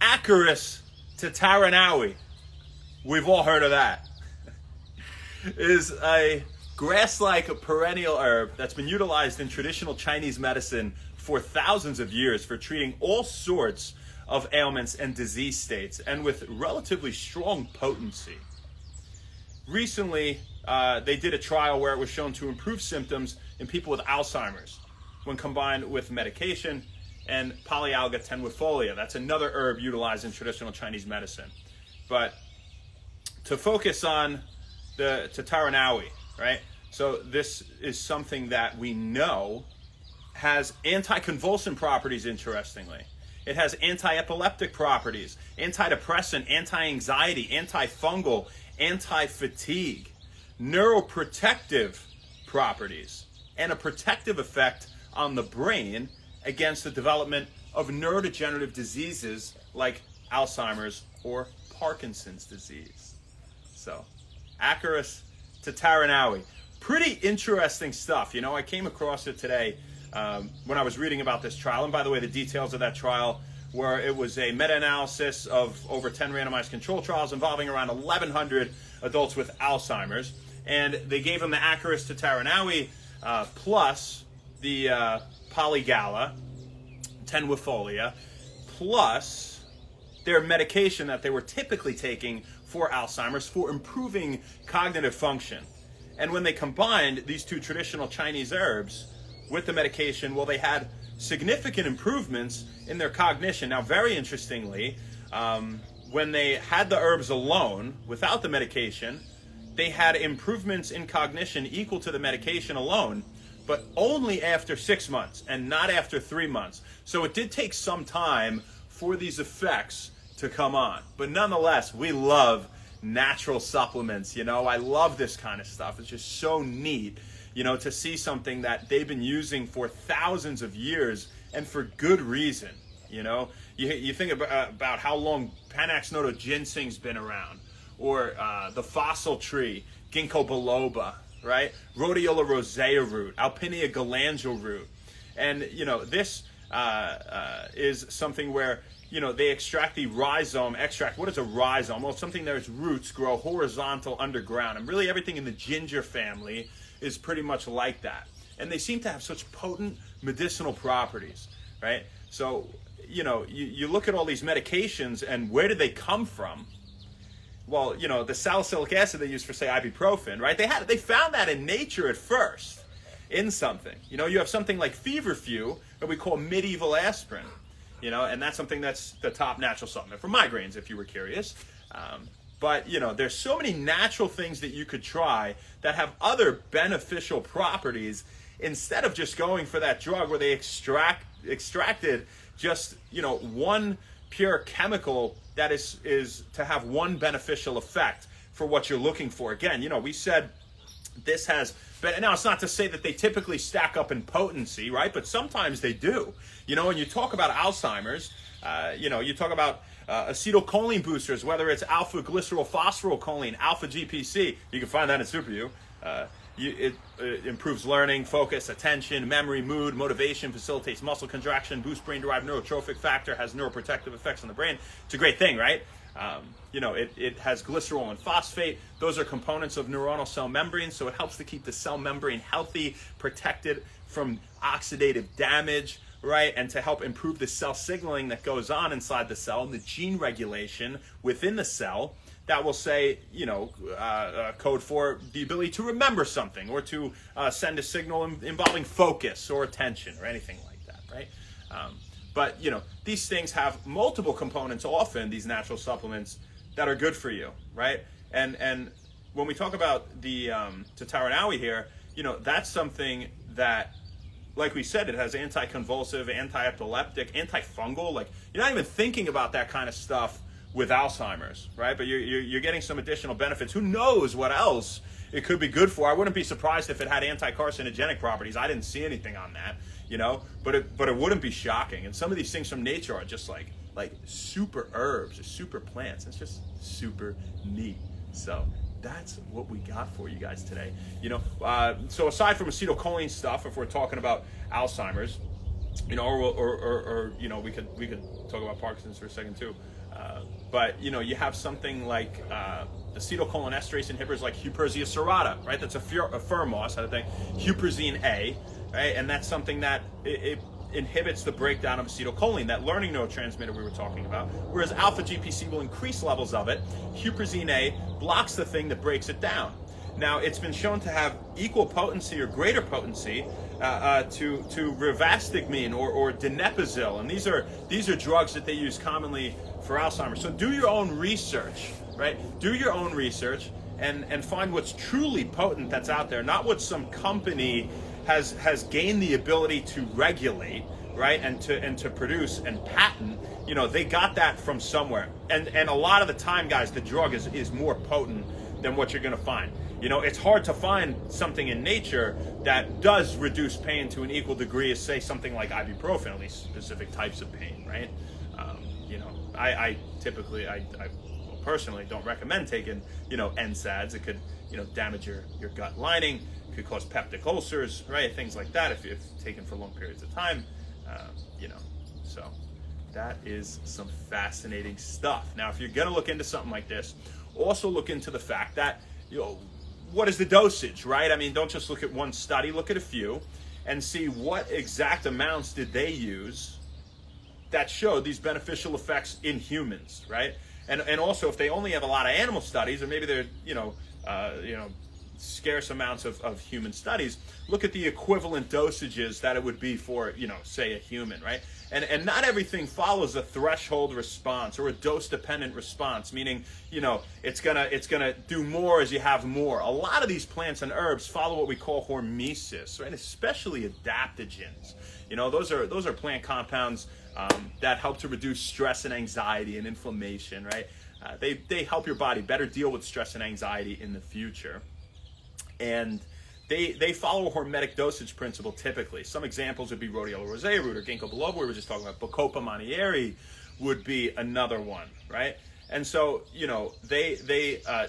Acorus tatarinowii, we've all heard of that, is a grass-like perennial herb that's been utilized in traditional Chinese medicine for thousands of years for treating all sorts of ailments and disease states, and with relatively strong potency. Recently, they did a trial where it was shown to improve symptoms in people with Alzheimer's when combined with medication and polyalga tenuifolia. That's another herb utilized in traditional Chinese medicine. But to focus on the tatarinowii, right? So this is something that we know has anticonvulsant properties, interestingly. It has antiepileptic properties, antidepressant, anti-anxiety, antifungal, anti-fatigue, neuroprotective properties, and a protective effect on the brain against the development of neurodegenerative diseases like Alzheimer's or Parkinson's disease. So, Acorus tatarinowii. Pretty interesting stuff. You know, I came across it today when I was reading about this trial. And by the way, the details of that trial were it was a meta-analysis of over 10 randomized control trials involving around 1,100 adults with Alzheimer's. And they gave them the Acorus tatarinowii plus the polygala tenuifolia plus their medication that they were typically taking for Alzheimer's for improving cognitive function. And when they combined these two traditional Chinese herbs with the medication, well, they had significant improvements in their cognition. Now, very interestingly, when they had the herbs alone, without the medication, they had improvements in cognition equal to the medication alone, but only after 6 months and not after 3 months. So it did take some time for these effects to come on. But nonetheless, we love natural supplements. You know, I love this kind of stuff. It's just so neat, you know, to see something that they've been using for thousands of years and for good reason. You know, you think about how long Panax noto ginseng's been around, or the fossil tree, ginkgo biloba, right? Rhodiola rosea root, Alpinia galangal root. And, you know, this is something where, you know, they extract the rhizome extract. What is a rhizome? Well, it's something that its roots grow horizontal underground. And really everything in the ginger family is pretty much like that. And they seem to have such potent medicinal properties, right? So, you know, you look at all these medications and where did they come from? Well, you know, the salicylic acid they use for, say, ibuprofen, right? They found that in nature at first, in something. You know, you have something like feverfew that we call medieval aspirin, you know, and that's something that's the top natural supplement for migraines, if you were curious. But, you know, there's so many natural things that you could try that have other beneficial properties instead of just going for that drug where they extracted just, you know, one pure chemical that is to have one beneficial effect for what you're looking for. Again, you know, we said this has, but now it's not to say that they typically stack up in potency, right? But sometimes they do. You know, when you talk about Alzheimer's, you know, you talk about acetylcholine boosters, whether it's alpha glycerol phosphorylcholine, alpha GPC, you can find that in SuperU. It improves learning, focus, attention, memory, mood, motivation, facilitates muscle contraction, boosts brain-derived neurotrophic factor, has neuroprotective effects on the brain. It's a great thing, right? You know, it has glycerol and phosphate. Those are components of neuronal cell membranes, so it helps to keep the cell membrane healthy, protected from oxidative damage, right? And to help improve the cell signaling that goes on inside the cell and the gene regulation within the cell. That will say, you know, code for the ability to remember something or to send a signal involving focus or attention or anything like that, right? But, you know, these things have multiple components often, these natural supplements, that are good for you, right? And when we talk about the tatarinowii here, you know, that's something that, like we said, it has anticonvulsive, anti-epileptic, antifungal. Like, you're not even thinking about that kind of stuff with Alzheimer's, right? But you're getting some additional benefits. Who knows what else it could be good for? I wouldn't be surprised if it had anti-carcinogenic properties. I didn't see anything on that, you know, but it wouldn't be shocking. And some of these things from nature are just like super herbs or super plants. It's just super neat. So that's what we got for you guys today. You know, so aside from acetylcholine stuff, if we're talking about Alzheimer's, you know, or you know, we could talk about Parkinson's for a second too. But you know, you have something like acetylcholinesterase inhibitors like Huperzia serrata, right? That's a firmos, I think, huperzine A, right? And that's something that it inhibits the breakdown of acetylcholine, that learning neurotransmitter we were talking about. Whereas alpha GPC will increase levels of it. Huperzine A blocks the thing that breaks it down. Now, it's been shown to have equal potency or greater potency to rivastigmine or donepezil, and these are drugs that they use commonly for Alzheimer's. So do your own research, right? Do your own research and find what's truly potent that's out there, not what some company has gained the ability to regulate, right, and to produce and patent. You know, they got that from somewhere, and a lot of the time, guys, the drug is more potent than what you're going to find. You know, it's hard to find something in nature that does reduce pain to an equal degree as, say, something like ibuprofen, at least specific types of pain, right? You know, I typically, I personally don't recommend taking, you know, NSAIDs. It could, you know, damage your gut lining. It could cause peptic ulcers, right? Things like that if taken for long periods of time, you know. So that is some fascinating stuff. Now, if you're going to look into something like this, also look into the fact that, you know, what is the dosage, right? I mean, don't just look at one study, look at a few and see what exact amounts did they use that showed these beneficial effects in humans, right? And also, if they only have a lot of animal studies, or maybe they're, you know, scarce amounts of human studies, look at the equivalent dosages that it would be for, you know, say a human, right? And not everything follows a threshold response or a dose-dependent response, meaning, you know, it's gonna do more as you have more. A lot of these plants and herbs follow what we call hormesis, right? Especially adaptogens. You know, those are plant compounds that help to reduce stress and anxiety and inflammation, right? They help your body better deal with stress and anxiety in the future. And they follow a hormetic dosage principle typically. Some examples would be rhodiola rosea root or ginkgo biloba, we were just talking about. Bacopa monnieri would be another one, right? And so, you know,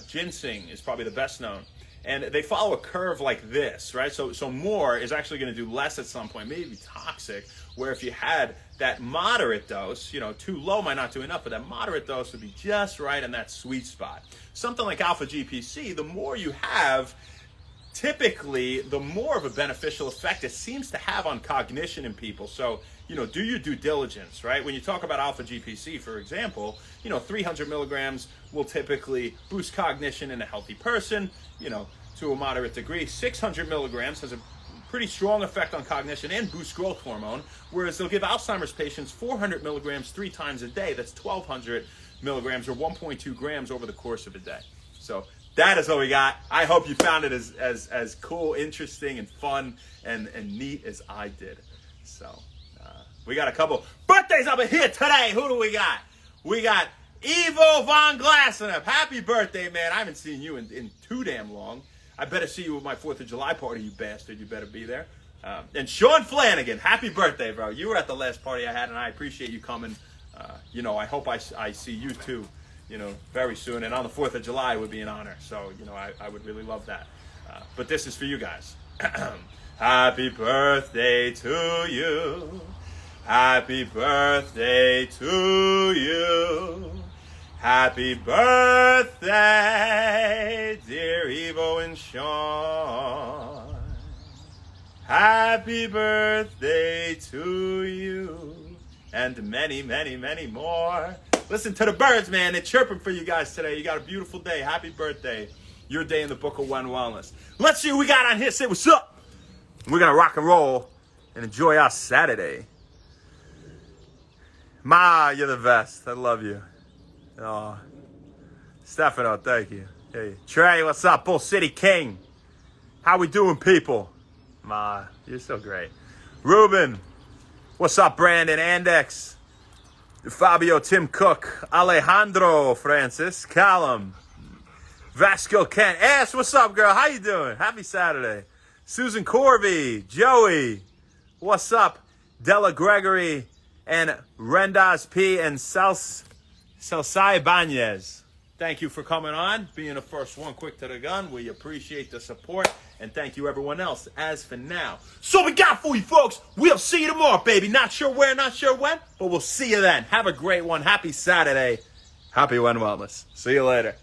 ginseng is probably the best known. And they follow a curve like this, right? So more is actually going to do less at some point, maybe toxic, where if you had that moderate dose, you know, too low might not do enough, but that moderate dose would be just right in that sweet spot. Something like alpha GPC, the more you have, typically, the more of a beneficial effect it seems to have on cognition in people. So, you know, do your due diligence, right? When you talk about alpha GPC, for example, you know, 300 milligrams will typically boost cognition in a healthy person, you know, to a moderate degree. 600 milligrams has a pretty strong effect on cognition and boosts growth hormone, whereas they'll give Alzheimer's patients 400 milligrams 3 times a day. That's 1,200 milligrams or 1.2 grams over the course of a day. So that is what we got. I hope you found it as cool, interesting, and fun and neat as I did. So we got a couple birthdays up in here today. Who do we got? We got Ivo von Glasenapp. Happy birthday, man. I haven't seen you in too damn long. I better see you at my 4th of July party, you bastard. You better be there. And Sean Flanagan, happy birthday, bro. You were at the last party I had, and I appreciate you coming. You know, I hope I see you too, you know, very soon. And on the 4th of July would be an honor. So, you know, I would really love that. But this is for you guys. Happy birthday to you. Happy birthday to you. Happy birthday, dear Ivo and Sean. Happy birthday to you. And many, many, many more. Listen to the birds, man. They're chirping for you guys today. You got a beautiful day. Happy birthday. Your day in the book of One Wellness. Let's see what we got on here. Say what's up. We're going to rock and roll and enjoy our Saturday. Ma, you're the best. I love you. Oh, Stefano, thank you. Hey, Trey, what's up? Bull City King. How we doing, people? Ma, you're so great. Ruben, what's up, Brandon? Andex, Fabio, Tim Cook, Alejandro, Francis, Callum, Vasco Kent. Ash, what's up, girl? How you doing? Happy Saturday. Susan Corby, Joey, what's up? Della Gregory, and Rendas P. and Salsai Banez. Thank you for coming on, being the first one quick to the gun. We appreciate the support, and thank you everyone else. As for now, so we got for you folks. We'll see you tomorrow, baby. Not sure where, not sure when, but we'll see you then. Have a great one. Happy Saturday. Happy When Wellness. See you later.